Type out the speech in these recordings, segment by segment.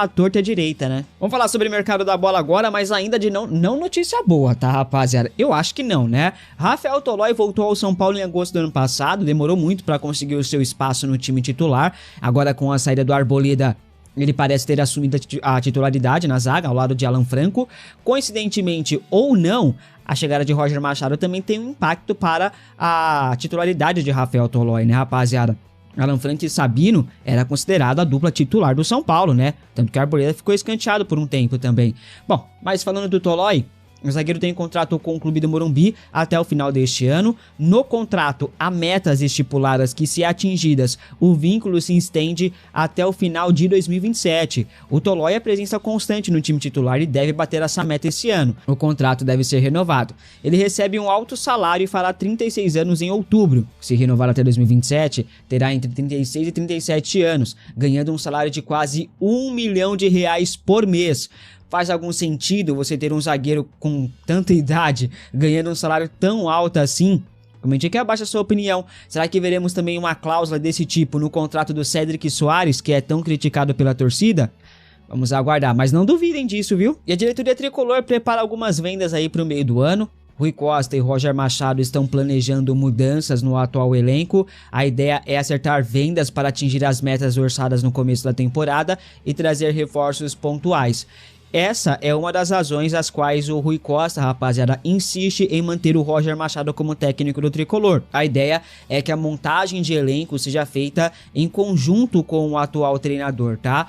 à torta e à direita, né? Vamos falar sobre o mercado da bola agora, mas ainda de não notícia boa, tá, rapaziada? Eu acho que não, né? Rafael Tolói voltou ao São Paulo em agosto do ano passado, demorou muito pra conseguir o seu espaço no time titular. Agora com a saída do Arboleda, ele parece ter assumido a titularidade na zaga, ao lado de Alan Franco. Coincidentemente ou não, a chegada de Roger Machado também tem um impacto para a titularidade de Rafael Tolói, né, rapaziada? Alan Franco e Sabino era considerado a dupla titular do São Paulo, né? Tanto que a Arboleda ficou escanteado por um tempo também. Bom, mas falando do Tolói, o zagueiro tem contrato com o clube do Morumbi até o final deste ano. No contrato, há metas estipuladas que, se atingidas, o vínculo se estende até o final de 2027. O Tolói é presença constante no time titular e deve bater essa meta esse ano. O contrato deve ser renovado. Ele recebe um alto salário e fará 36 anos em outubro. Se renovar até 2027, terá entre 36 e 37 anos, ganhando um salário de quase R$1 milhão por mês. Faz algum sentido você ter um zagueiro com tanta idade ganhando um salário tão alto assim? Comente aqui abaixo a sua opinião. Será que veremos também uma cláusula desse tipo no contrato do Cédric Soares, que é tão criticado pela torcida? Vamos aguardar, mas não duvidem disso, viu? E a diretoria tricolor prepara algumas vendas aí para o meio do ano. Rui Costa e Roger Machado estão planejando mudanças no atual elenco. A ideia é acertar vendas para atingir as metas orçadas no começo da temporada e trazer reforços pontuais. Essa é uma das razões às quais o Rui Costa, rapaziada, insiste em manter o Roger Machado como técnico do tricolor. A ideia é que a montagem de elenco seja feita em conjunto com o atual treinador, tá?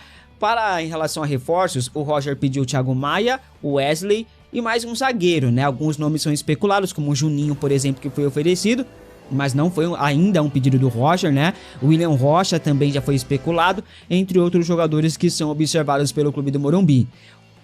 Em relação a reforços, o Roger pediu o Thiago Maia, o Wesley e mais um zagueiro, né? Alguns nomes são especulados, como o Juninho, por exemplo, que foi oferecido, mas não foi ainda um pedido do Roger, né? O William Rocha também já foi especulado, entre outros jogadores que são observados pelo clube do Morumbi.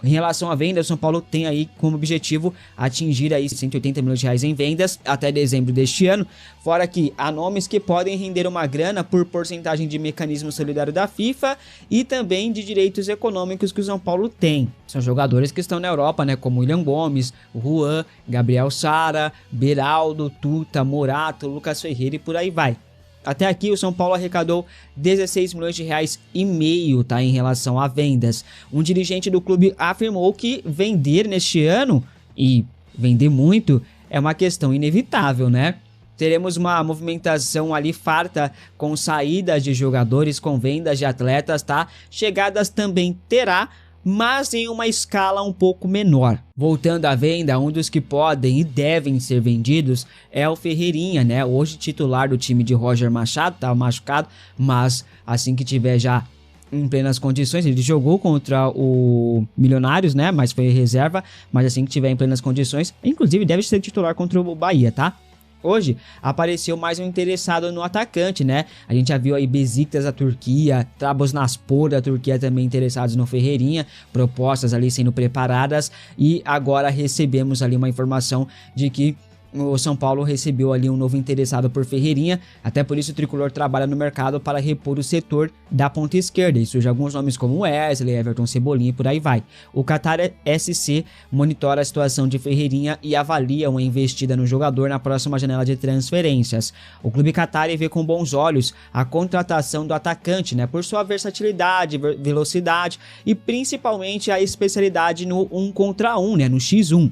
Em relação à venda, o São Paulo tem aí como objetivo atingir aí R$180 milhões em vendas até dezembro deste ano, fora que há nomes que podem render uma grana por porcentagem de mecanismo solidário da FIFA e também de direitos econômicos que o São Paulo tem. São jogadores que estão na Europa, né, como William Gomes, Juan, Gabriel Sara, Beraldo, Tuta, Morato, Lucas Ferreira e por aí vai. Até aqui o São Paulo arrecadou R$16,5 milhões, tá, em relação a vendas. Um dirigente do clube afirmou que vender neste ano, e vender muito, é uma questão inevitável, né? Teremos uma movimentação ali farta com saídas de jogadores, com vendas de atletas, tá? Chegadas também terá, mas em uma escala um pouco menor. Voltando à venda, um dos que podem e devem ser vendidos é o Ferreirinha, né? Hoje titular do time de Roger Machado, tá machucado, mas assim que tiver já em plenas condições, ele jogou contra o Milionários, né? Mas foi reserva, mas assim que tiver em plenas condições, inclusive deve ser titular contra o Bahia, tá? Hoje apareceu mais um interessado no atacante, né? A gente já viu aí Besiktas da Turquia, Trabzonspor da Turquia também interessados no Ferreirinha, propostas ali sendo preparadas, e agora recebemos ali uma informação de que o São Paulo recebeu ali um novo interessado por Ferreirinha, até por isso o tricolor trabalha no mercado para repor o setor da ponta esquerda, e surge alguns nomes como Wesley, Everton, Cebolinha e por aí vai. O Qatar SC monitora a situação de Ferreirinha e avalia uma investida no jogador na próxima janela de transferências. O clube qatari vê com bons olhos a contratação do atacante, né, por sua versatilidade, velocidade e principalmente a especialidade no 1 contra 1, né, no X1.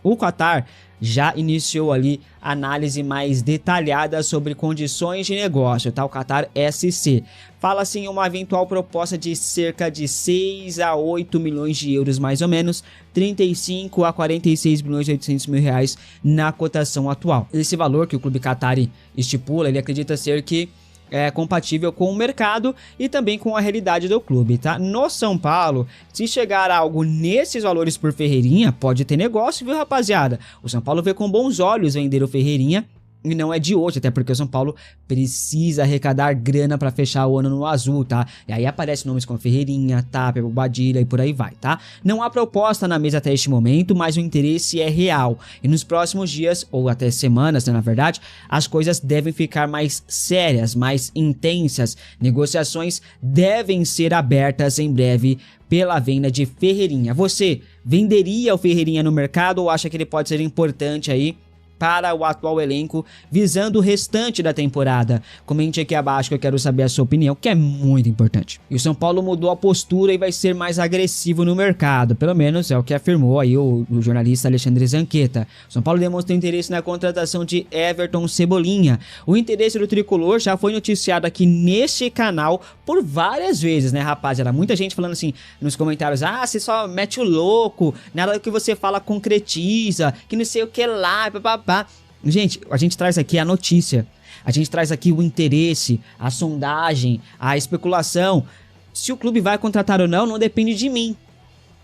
O Qatar já iniciou ali análise mais detalhada sobre condições de negócio, tá? O Qatar SC fala-se em uma eventual proposta de cerca de 6 a 8 milhões de euros, mais ou menos, 35 a 46 milhões e 800 mil reais na cotação atual. Esse valor que o clube qatari estipula, ele acredita ser que é compatível com o mercado e também com a realidade do clube, tá? No São Paulo, se chegar a algo nesses valores por Ferreirinha, pode ter negócio, viu, rapaziada? O São Paulo vê com bons olhos vender o Ferreirinha, e não é de hoje, até porque o São Paulo precisa arrecadar grana para fechar o ano no azul, tá? E aí aparecem nomes como Ferreirinha, Tapia, Bobadilha e por aí vai, tá? Não há proposta na mesa até este momento, mas o interesse é real. E nos próximos dias, ou até semanas, né, na verdade, as coisas devem ficar mais sérias, mais intensas. Negociações devem ser abertas em breve pela venda de Ferreirinha. Você venderia o Ferreirinha no mercado ou acha que ele pode ser importante aí para o atual elenco, visando o restante da temporada? Comente aqui abaixo que eu quero saber a sua opinião, que é muito importante. E o São Paulo mudou a postura e vai ser mais agressivo no mercado, pelo menos é o que afirmou aí o jornalista Alexandre Zanqueta. O São Paulo demonstrou interesse na contratação de Everton Cebolinha. O interesse do tricolor já foi noticiado aqui neste canal por várias vezes, né, rapaziada? Muita gente falando assim nos comentários: ah, você só mete o louco, nada do que você fala concretiza, que não sei o que lá, papapá. Gente, a gente traz aqui a notícia, a gente traz aqui o interesse, a sondagem, a especulação. Se o clube vai contratar ou não depende de mim.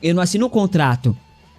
Eu não assino o contrato.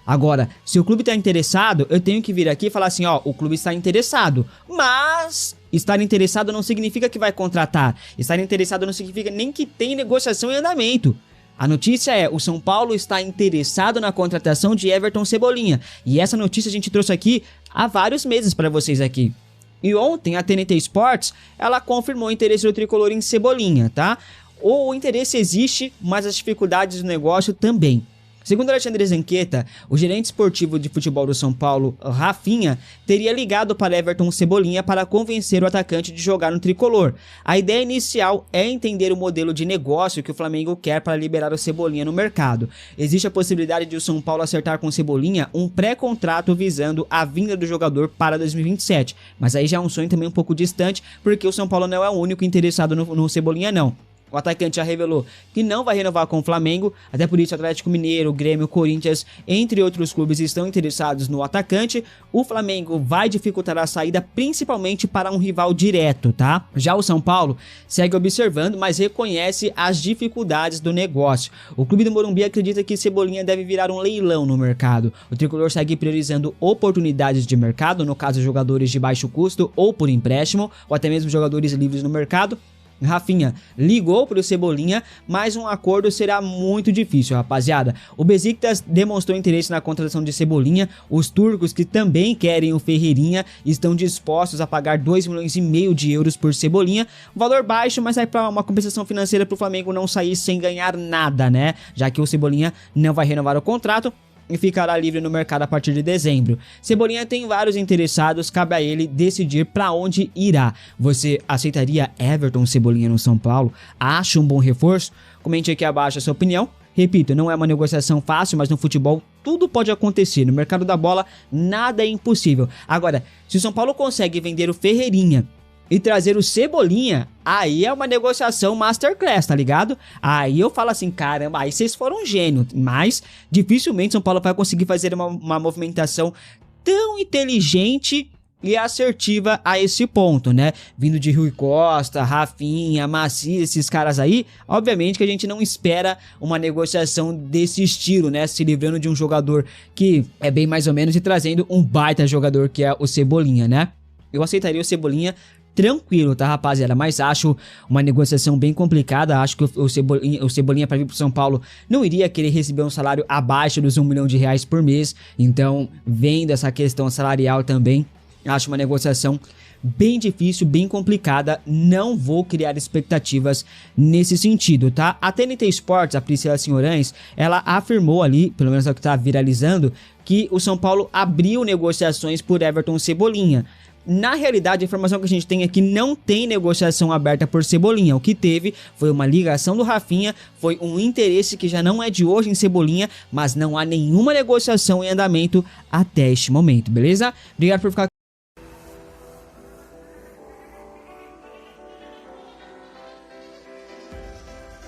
Agora, se o clube está interessado, eu tenho que vir aqui e falar assim, ó, o clube está interessado, mas estar interessado não significa que vai contratar. Estar interessado não significa nem que tem negociação em andamento. A notícia é, o São Paulo está interessado na contratação de Everton Cebolinha. E essa notícia a gente trouxe aqui há vários meses para vocês aqui. E ontem a TNT Sports, ela confirmou o interesse do tricolor em Cebolinha, tá? O interesse existe, mas as dificuldades do negócio também. Segundo Alexandre Zanqueta, o gerente esportivo de futebol do São Paulo, Rafinha, teria ligado para Everton Cebolinha para convencer o atacante de jogar no tricolor. A ideia inicial é entender o modelo de negócio que o Flamengo quer para liberar o Cebolinha no mercado. Existe a possibilidade de o São Paulo acertar com o Cebolinha um pré-contrato visando a vinda do jogador para 2027. Mas aí já é um sonho também um pouco distante, porque o São Paulo não é o único interessado no Cebolinha, não. O atacante já revelou que não vai renovar com o Flamengo, até por isso o Atlético Mineiro, Grêmio, Corinthians, entre outros clubes estão interessados no atacante. O Flamengo vai dificultar a saída principalmente para um rival direto, tá? Já o São Paulo segue observando, mas reconhece as dificuldades do negócio. O clube do Morumbi acredita que Cebolinha deve virar um leilão no mercado. O tricolor segue priorizando oportunidades de mercado, no caso jogadores de baixo custo ou por empréstimo, ou até mesmo jogadores livres no mercado. Rafinha ligou para o Cebolinha, mas um acordo será muito difícil, rapaziada. O Besiktas demonstrou interesse na contratação de Cebolinha. Os turcos, que também querem o Ferreirinha, estão dispostos a pagar 2,5 milhões de euros por Cebolinha. Valor baixo, mas é para uma compensação financeira para o Flamengo não sair sem ganhar nada, né? Já que o Cebolinha não vai renovar o contrato e ficará livre no mercado a partir de dezembro. Cebolinha tem vários interessados, cabe a ele decidir para onde irá. Você aceitaria Everton Cebolinha no São Paulo? Acha um bom reforço? Comente aqui abaixo a sua opinião. Repito, não é uma negociação fácil, mas no futebol tudo pode acontecer. No mercado da bola, nada é impossível. Agora, se o São Paulo consegue vender o Ferreirinha e trazer o Cebolinha, aí é uma negociação masterclass, tá ligado? Aí eu falo assim, caramba, aí vocês foram um gênio, mas dificilmente São Paulo vai conseguir fazer uma movimentação tão inteligente e assertiva a esse ponto, né? Vindo de Rui Costa, Rafinha, Maciel, esses caras aí, obviamente que a gente não espera uma negociação desse estilo, né? Se livrando de um jogador que é bem mais ou menos e trazendo um baita jogador que é o Cebolinha, né? Eu aceitaria o Cebolinha tranquilo, tá, rapaziada? Mas acho uma negociação bem complicada. Acho que o Cebolinha para vir pro São Paulo não iria querer receber um salário abaixo dos R$1 milhão por mês. Então, vendo essa questão salarial também, acho uma negociação bem difícil, bem complicada. Não vou criar expectativas nesse sentido, tá? A TNT Sports, a Priscila Senhorães, ela afirmou ali, pelo menos é o que tá viralizando, que o São Paulo abriu negociações por Everton Cebolinha. Na realidade, a informação que a gente tem é que não tem negociação aberta por Cebolinha. O que teve foi uma ligação do Rafinha, foi um interesse que já não é de hoje em Cebolinha, mas não há nenhuma negociação em andamento até este momento, beleza? Obrigado por ficar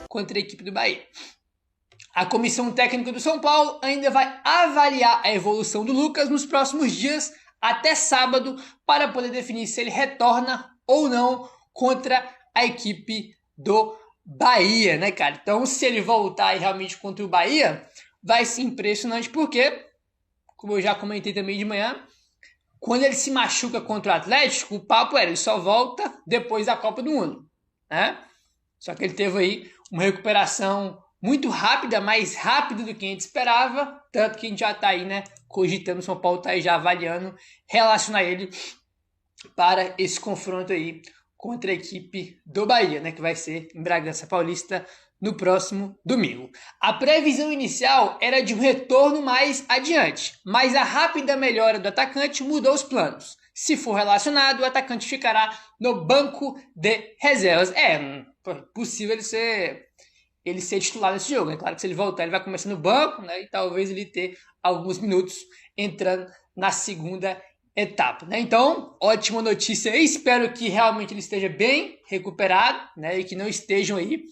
contra a equipe do Bahia. A comissão técnica do São Paulo ainda vai avaliar a evolução do Lucas nos próximos dias, até sábado, para poder definir se ele retorna ou não contra a equipe do Bahia, né, cara? Então, se ele voltar aí realmente contra o Bahia, vai ser impressionante, porque, como eu já comentei também de manhã, quando ele se machuca contra o Atlético, o papo era, ele só volta depois da Copa do Mundo, né? Só que ele teve aí uma recuperação muito rápida, mais rápida do que a gente esperava, tanto que a gente já tá aí, né, cogitando, o São Paulo tá aí já avaliando relacionar ele para esse confronto aí contra a equipe do Bahia, né, que vai ser em Bragança Paulista no próximo domingo. A previsão inicial era de um retorno mais adiante, mas a rápida melhora do atacante mudou os planos. Se for relacionado, o atacante ficará no banco de reservas. É possível ele ser titular nesse jogo. É claro que se ele voltar, ele vai começar no banco, né? E talvez ele ter alguns minutos entrando na segunda etapa, né? Então, ótima notícia aí. Espero que realmente ele esteja bem recuperado, né? E que não estejam aí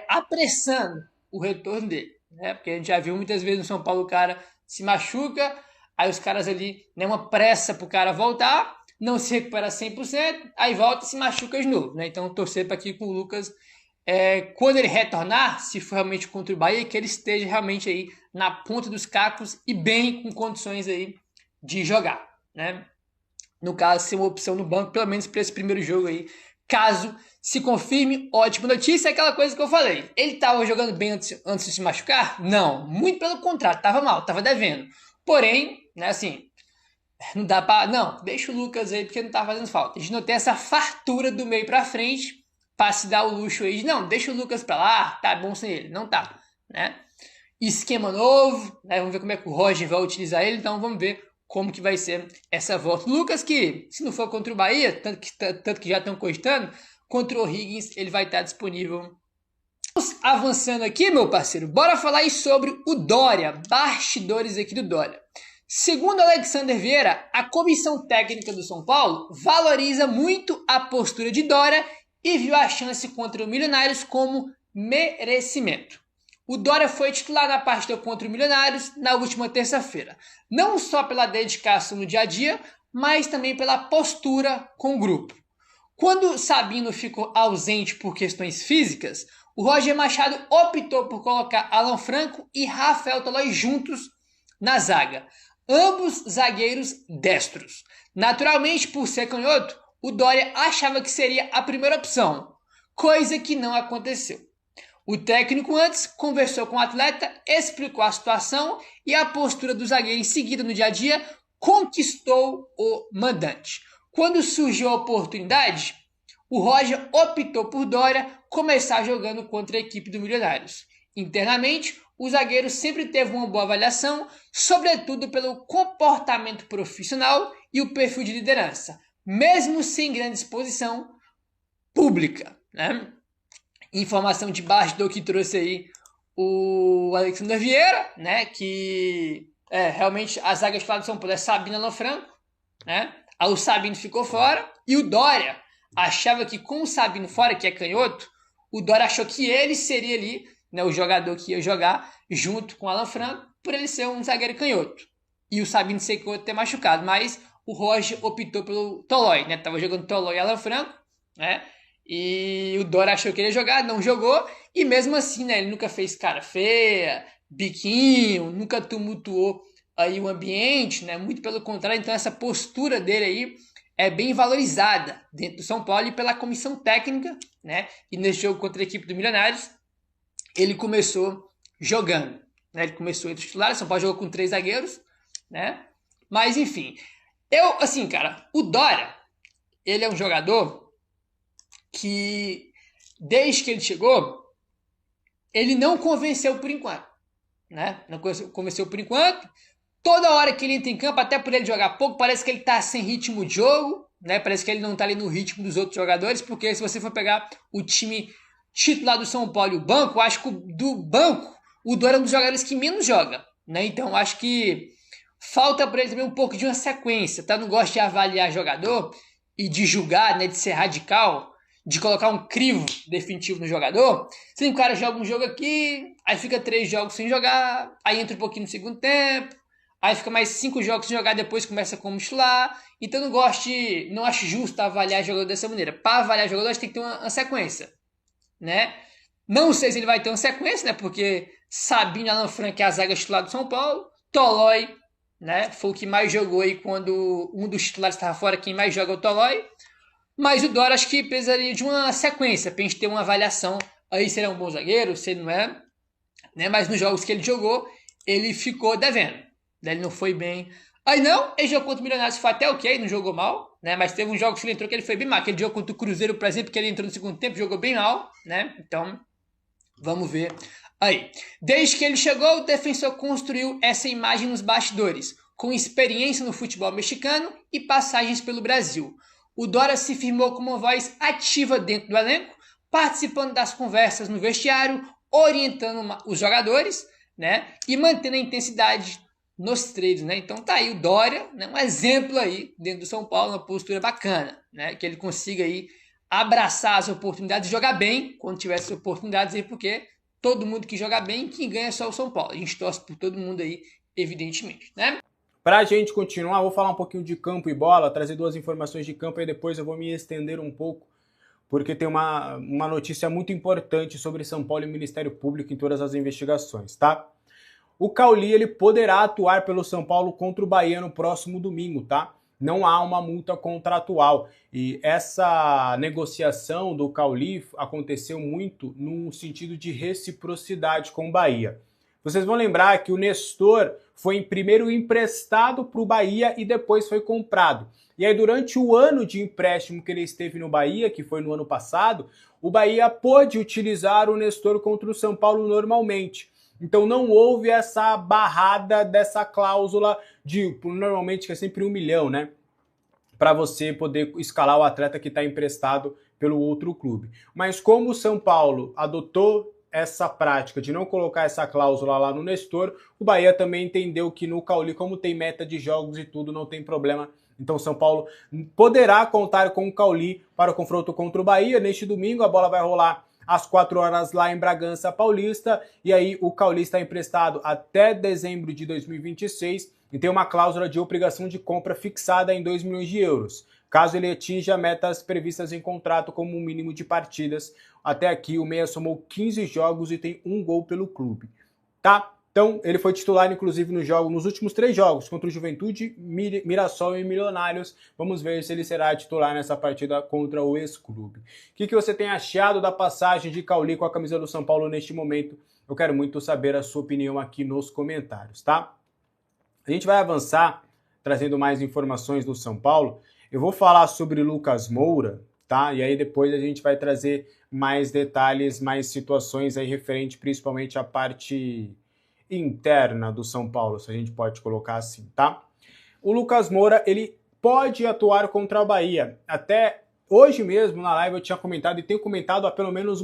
apressando o retorno dele, né? Porque a gente já viu muitas vezes no São Paulo o cara se machuca, aí os caras ali, né, uma pressa pro cara voltar, não se recupera 100%, aí volta e se machuca de novo, né? Então torcer para aqui com o Lucas, quando ele retornar, se for realmente contra o Bahia, que ele esteja realmente aí na ponta dos cacos e bem com condições aí de jogar, né? No caso, ser uma opção no banco, pelo menos para esse primeiro jogo aí, caso se confirme. Ótima notícia, é aquela coisa que eu falei. Ele estava jogando bem antes de se machucar? Não, muito pelo contrário, estava mal, estava devendo. Porém, né, assim, não dá para... Não, deixa o Lucas aí porque não tá fazendo falta. A gente não tem essa fartura do meio para frente para se dar o luxo aí de, não, deixa o Lucas para lá, tá bom sem ele. Não tá, né? Esquema novo, né? Vamos ver como é que o Roger vai utilizar ele, então vamos ver como que vai ser essa volta. Lucas, que se não for contra o Bahia, tanto que já estão cogitando, contra o Higgins ele vai estar disponível. Vamos avançando aqui, meu parceiro. Bora falar aí sobre o Dória, bastidores aqui do Dória. Segundo Alexander Vieira, a comissão técnica do São Paulo valoriza muito a postura de Dória e viu a chance contra o Milionários como merecimento. O Dória foi titular na partida contra o Milionários na última terça-feira, não só pela dedicação no dia a dia, mas também pela postura com o grupo. Quando Sabino ficou ausente por questões físicas, o Roger Machado optou por colocar Alan Franco e Rafael Tolói juntos na zaga, ambos zagueiros destros. Naturalmente, por ser canhoto, o Dória achava que seria a primeira opção, coisa que não aconteceu. O técnico antes conversou com o atleta, explicou a situação e a postura do zagueiro em seguida no dia a dia conquistou o mandante. Quando surgiu a oportunidade, o Roger optou por Dória começar jogando contra a equipe do Milionários. Internamente, o zagueiro sempre teve uma boa avaliação, sobretudo pelo comportamento profissional e o perfil de liderança, mesmo sem grande exposição pública, né? Informação de bastidor que trouxe aí o Alexander Vieira, né? Que realmente a zaga titular do São Paulo é Sabino e Alan Franco, né? Aí o Sabino ficou fora e o Dória achava que com o Sabino fora, que é canhoto, o Dória achou que ele seria ali, né, o jogador que ia jogar junto com o Alan Franco, por ele ser um zagueiro canhoto. E o Sabino ser canhoto ter machucado, mas o Roger optou pelo Tolói, né? Tava jogando Tolói e Alan Franco, né? E o Dória achou que ele ia jogar, não jogou, e mesmo assim, né, ele nunca fez cara feia, biquinho, nunca tumultuou aí o ambiente, né? Muito pelo contrário, então essa postura dele aí é bem valorizada dentro do São Paulo e pela comissão técnica, né? E nesse jogo contra a equipe do Milionários, ele começou jogando, né? Ele começou entre os titulares, São Paulo jogou com 3 zagueiros, né? Mas enfim, assim, cara, o Dória, ele é um jogador que, desde que ele chegou, ele não convenceu por enquanto, né? Não convenceu por enquanto. Toda hora que ele entra em campo, até por ele jogar pouco, parece que ele tá sem ritmo de jogo, né? Parece que ele não tá ali no ritmo dos outros jogadores, porque se você for pegar o time titular do São Paulo e o banco, eu acho que do banco, o Dória é um dos jogadores que menos joga, né? Então, acho que falta para ele também um pouco de uma sequência, tá? Não gosto de avaliar jogador e de julgar, né? De ser radical, de colocar um crivo definitivo no jogador. Se o cara joga um jogo aqui, aí fica 3 jogos sem jogar, aí entra um pouquinho no segundo tempo, aí fica mais 5 jogos sem jogar, depois começa como titular. Então não acho justo avaliar jogador dessa maneira. Para avaliar jogador, a gente tem que ter uma sequência, né? Não sei se ele vai ter uma sequência, né? Porque Sabino e Alan Franco é a zaga titular do São Paulo. Tolói, né? Foi o que mais jogou aí quando um dos titulares estava fora. Quem mais joga é o Tolói. Mas o Dória acho que precisaria de uma sequência para a gente ter uma avaliação. Aí se ele é um bom zagueiro, se ele não é, né? Mas nos jogos que ele jogou, ele ficou devendo. Ele não foi bem. Aí não, ele jogou contra o Milionários, foi até ok, não jogou mal, né? Mas teve uns jogos que ele entrou que ele foi bem mal. Aquele jogo contra o Cruzeiro, por exemplo, que ele entrou no segundo tempo, jogou bem mal, né? Então, Vamos ver aí. Desde que ele chegou, o defensor construiu essa imagem nos bastidores, com experiência no futebol mexicano e passagens pelo Brasil. O Dória se firmou como uma voz ativa dentro do elenco, participando das conversas no vestiário, orientando os jogadores, né, e mantendo a intensidade nos treinos, né? Então tá aí o Dória, né, um exemplo aí dentro do São Paulo, uma postura bacana, né, que ele consiga aí abraçar as oportunidades, jogar bem quando tiver essas oportunidades aí, porque todo mundo que joga bem, quem ganha é só o São Paulo. A gente torce por todo mundo aí, evidentemente, né? Pra gente continuar, vou falar um pouquinho de campo e bola, trazer 2 informações de campo e depois eu vou me estender um pouco, porque tem uma notícia muito importante sobre São Paulo e o Ministério Público em todas as investigações, tá? O Cauli, ele poderá atuar pelo São Paulo contra o Bahia no próximo domingo, tá? Não há uma multa contratual. E essa negociação do Cauli aconteceu muito no sentido de reciprocidade com o Bahia. Vocês vão lembrar que o Nestor foi primeiro emprestado para o Bahia e depois foi comprado. E aí, durante o ano de empréstimo que ele esteve no Bahia, que foi no ano passado, o Bahia pôde utilizar o Nestor contra o São Paulo normalmente. Então não houve essa barrada dessa cláusula de, normalmente, que é sempre 1 milhão, né? Para você poder escalar o atleta que está emprestado pelo outro clube. Mas como o São Paulo adotou essa prática de não colocar essa cláusula lá no Nestor, o Bahia também entendeu que no Cauli, como tem meta de jogos e tudo, não tem problema. Então o São Paulo poderá contar com o Cauli para o confronto contra o Bahia. Neste domingo a bola vai rolar às 4 horas lá em Bragança Paulista, e aí o Cauli está emprestado até dezembro de 2026 e tem uma cláusula de obrigação de compra fixada em 2 milhões de euros, caso ele atinja metas previstas em contrato como um mínimo de partidas. Até aqui o meia somou 15 jogos e tem 1 gol pelo clube, tá? Então ele foi titular inclusive nos últimos 3 jogos, contra o Juventude, Mirassol e Milionários. Vamos ver se ele será titular nessa partida contra o ex-clube. O que você tem achado da passagem de Cauli com a camisa do São Paulo neste momento? Eu quero muito saber a sua opinião aqui nos comentários, tá? A gente vai avançar trazendo mais informações do São Paulo. Eu vou falar sobre Lucas Moura, tá? E aí depois a gente vai trazer mais detalhes, mais situações aí referente principalmente à parte interna do São Paulo, se a gente pode colocar assim, tá? O Lucas Moura, ele pode atuar contra o Bahia. Até hoje mesmo na live eu tinha comentado, e tenho comentado há pelo menos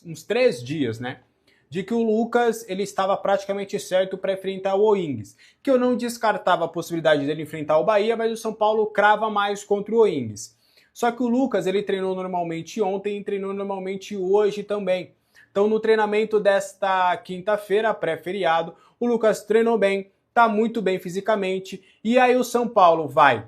uns 3 dias, né? De que o Lucas, ele estava praticamente certo para enfrentar o O'Higgins. Que eu não descartava a possibilidade dele enfrentar o Bahia, mas o São Paulo crava mais contra o O'Higgins. Só que o Lucas, ele treinou normalmente ontem e treinou normalmente hoje também. Então, no treinamento desta quinta-feira, pré-feriado, o Lucas treinou bem, tá muito bem fisicamente, e aí o São Paulo vai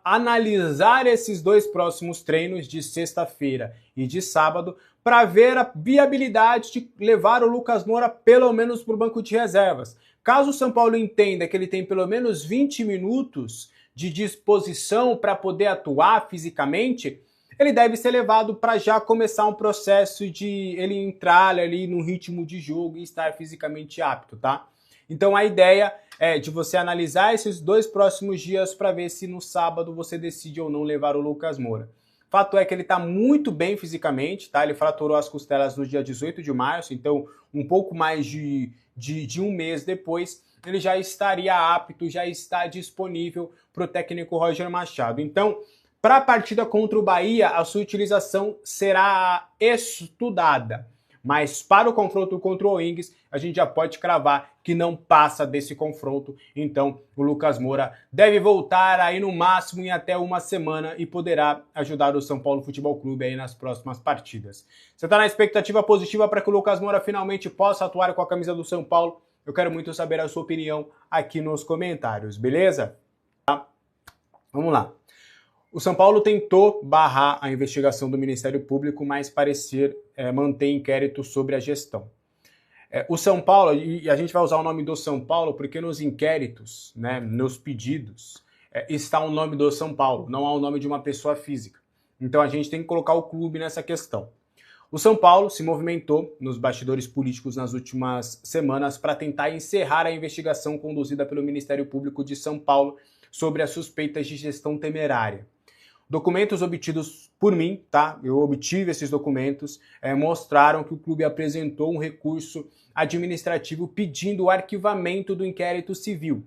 analisar esses 2 próximos treinos de sexta-feira e de sábado para ver a viabilidade de levar o Lucas Moura pelo menos para o banco de reservas. Caso o São Paulo entenda que ele tem pelo menos 20 minutos de disposição para poder atuar fisicamente, ele deve ser levado para já começar um processo de ele entrar ali no ritmo de jogo e estar fisicamente apto, tá? Então a ideia é de você analisar esses 2 próximos dias para ver se no sábado você decide ou não levar o Lucas Moura. Fato é que ele está muito bem fisicamente, tá? Ele fraturou as costelas no dia 18 de março, então um pouco mais de 1 mês depois, ele já estaria apto, já está disponível para o técnico Roger Machado. Então, para a partida contra o Bahia, a sua utilização será estudada. Mas para o confronto contra o O'Higgins, a gente já pode cravar que não passa desse confronto. Então, o Lucas Moura deve voltar aí no máximo em até 1 semana e poderá ajudar o São Paulo Futebol Clube aí nas próximas partidas. Você está na expectativa positiva para que o Lucas Moura finalmente possa atuar com a camisa do São Paulo? Eu quero muito saber a sua opinião aqui nos comentários, beleza? Tá? Vamos lá. O São Paulo tentou barrar a investigação do Ministério Público, mas parecer manter inquérito sobre a gestão. O São Paulo, e a gente vai usar o nome do São Paulo porque nos inquéritos, né, nos pedidos, está o nome do São Paulo, não há o nome de uma pessoa física. Então a gente tem que colocar o clube nessa questão. O São Paulo se movimentou nos bastidores políticos nas últimas semanas para tentar encerrar a investigação conduzida pelo Ministério Público de São Paulo sobre as suspeitas de gestão temerária. Documentos obtidos por mim, tá? Eu obtive esses documentos, mostraram que o clube apresentou um recurso administrativo pedindo o arquivamento do inquérito civil,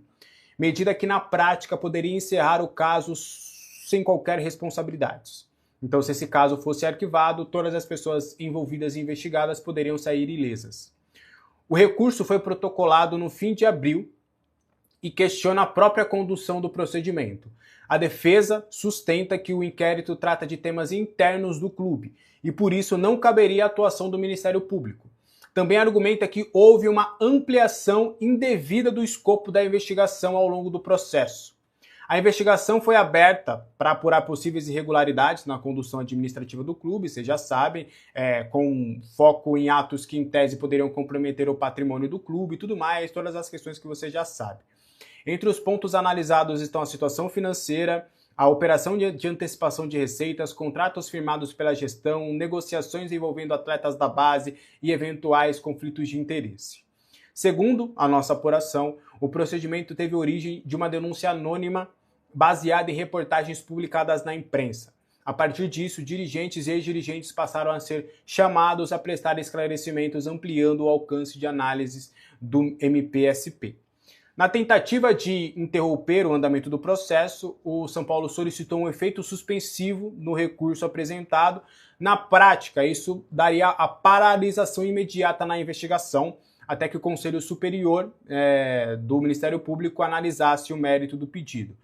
medida que na prática poderia encerrar o caso sem qualquer responsabilidade. Então, se esse caso fosse arquivado, todas as pessoas envolvidas e investigadas poderiam sair ilesas. O recurso foi protocolado no fim de abril e questiona a própria condução do procedimento. A defesa sustenta que o inquérito trata de temas internos do clube e, por isso, não caberia a atuação do Ministério Público. Também argumenta que houve uma ampliação indevida do escopo da investigação ao longo do processo. A investigação foi aberta para apurar possíveis irregularidades na condução administrativa do clube, vocês já sabem, com foco em atos que, em tese, poderiam comprometer o patrimônio do clube e tudo mais, todas as questões que você já sabe. Entre os pontos analisados estão a situação financeira, a operação de antecipação de receitas, contratos firmados pela gestão, negociações envolvendo atletas da base e eventuais conflitos de interesse. Segundo a nossa apuração, o procedimento teve origem de uma denúncia anônima baseada em reportagens publicadas na imprensa. A partir disso, dirigentes e ex-dirigentes passaram a ser chamados a prestar esclarecimentos, ampliando o alcance de análises do MPSP. Na tentativa de interromper o andamento do processo, o São Paulo solicitou um efeito suspensivo no recurso apresentado. Na prática, isso daria a paralisação imediata na investigação, até que o Conselho Superior do Ministério Público analisasse o mérito do pedido.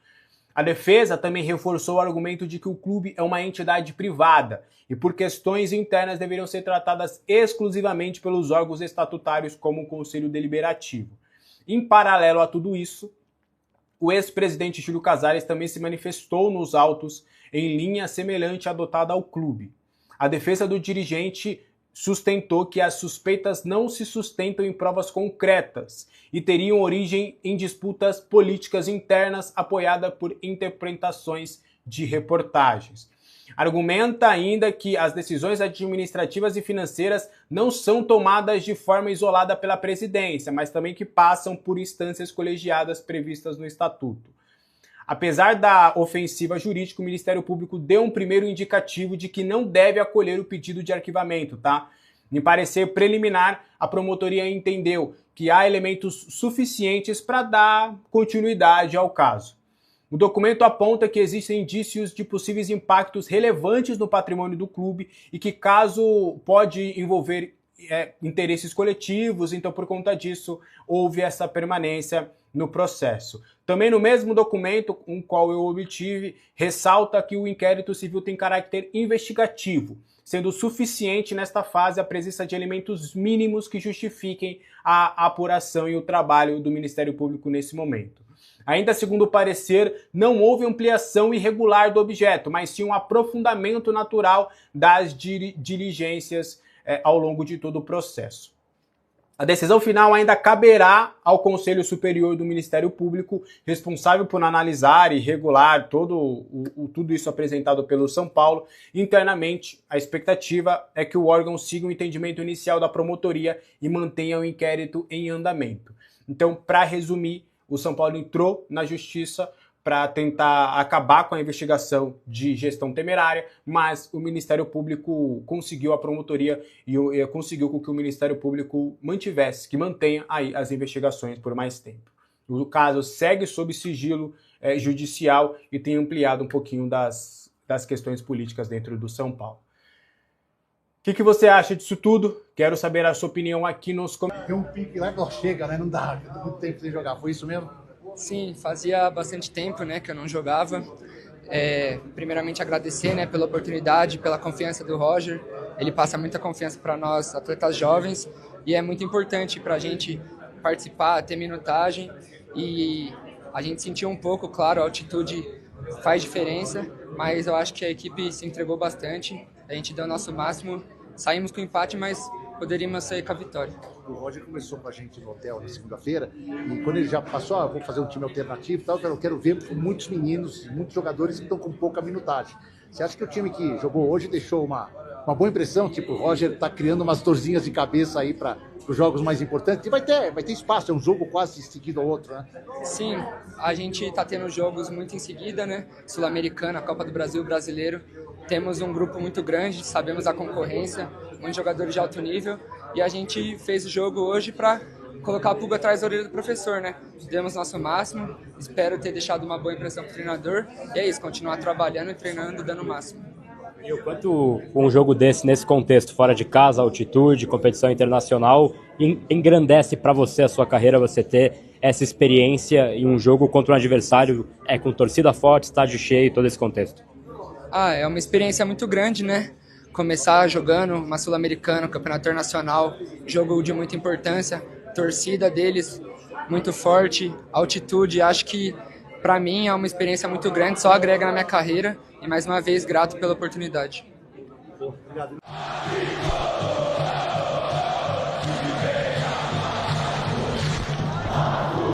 A defesa também reforçou o argumento de que o clube é uma entidade privada e, por questões internas, deveriam ser tratadas exclusivamente pelos órgãos estatutários como o Conselho Deliberativo. Em paralelo a tudo isso, o ex-presidente Júlio Casares também se manifestou nos autos em linha semelhante adotada ao clube. A defesa do dirigente sustentou que as suspeitas não se sustentam em provas concretas e teriam origem em disputas políticas internas apoiadas por interpretações de reportagens. Argumenta ainda que as decisões administrativas e financeiras não são tomadas de forma isolada pela presidência, mas também que passam por instâncias colegiadas previstas no Estatuto. Apesar da ofensiva jurídica, o Ministério Público deu um primeiro indicativo de que não deve acolher o pedido de arquivamento, tá? Em parecer preliminar, a promotoria entendeu que há elementos suficientes para dar continuidade ao caso. O documento aponta que existem indícios de possíveis impactos relevantes no patrimônio do clube e que caso pode envolver interesses coletivos, então por conta disso houve essa permanência no processo. Também no mesmo documento com o qual eu obtive, ressalta que o inquérito civil tem caráter investigativo, sendo suficiente nesta fase a presença de elementos mínimos que justifiquem a apuração e o trabalho do Ministério Público nesse momento. Ainda segundo o parecer, não houve ampliação irregular do objeto, mas sim um aprofundamento natural das diligências ao longo de todo o processo. A decisão final ainda caberá ao Conselho Superior do Ministério Público, responsável por analisar e regular tudo isso apresentado pelo São Paulo. Internamente, a expectativa é que o órgão siga o entendimento inicial da promotoria e mantenha o inquérito em andamento. Então, para resumir, o São Paulo entrou na justiça para tentar acabar com a investigação de gestão temerária, mas o Ministério Público conseguiu, a promotoria e conseguiu com que o Ministério Público mantenha aí as investigações por mais tempo. O caso segue sob sigilo judicial e tem ampliado um pouquinho das questões políticas dentro do São Paulo. O que você acha disso tudo? Quero saber a sua opinião aqui nos comentários. Tem um pique lá que chega, né? Não dá, muito tempo sem jogar. Foi isso mesmo? Sim, fazia bastante tempo, né, que eu não jogava. Primeiramente agradecer, né, pela oportunidade, pela confiança do Roger. Ele passa muita confiança para nós, atletas jovens, e é muito importante para a gente participar, ter minutagem. E a gente sentiu um pouco, claro, a altitude faz diferença, mas eu acho que a equipe se entregou bastante. A gente deu o nosso máximo, saímos com empate, mas poderíamos sair com a vitória. O Roger começou com a gente no hotel na segunda-feira e quando ele já passou, vou fazer um time alternativo e tal, eu quero ver muitos meninos, muitos jogadores que estão com pouca minutagem. Você acha que o time que jogou hoje deixou uma boa impressão? Tipo, o Roger está criando umas dorzinhas de cabeça aí para os jogos mais importantes. E vai ter espaço, é um jogo quase seguido ao outro, né? Sim, a gente está tendo jogos muito em seguida, né? Sul-Americana, Copa do Brasil, Brasileiro. Temos um grupo muito grande, sabemos a concorrência, muitos jogadores de alto nível, e a gente fez o jogo hoje para colocar a pulga atrás da orelha do professor, né? Demos nosso máximo, espero ter deixado uma boa impressão pro treinador, e é isso, continuar trabalhando e treinando, dando o máximo. E o quanto um jogo desse, nesse contexto, fora de casa, altitude, competição internacional, engrandece para você a sua carreira, você ter essa experiência em um jogo contra um adversário com torcida forte, estádio cheio, todo esse contexto? É uma experiência muito grande, né? Começar jogando uma Sul-Americana, Campeonato Internacional, jogo de muita importância, torcida deles muito forte, altitude, acho que para mim é uma experiência muito grande, só agrega na minha carreira e mais uma vez grato pela oportunidade. Obrigado.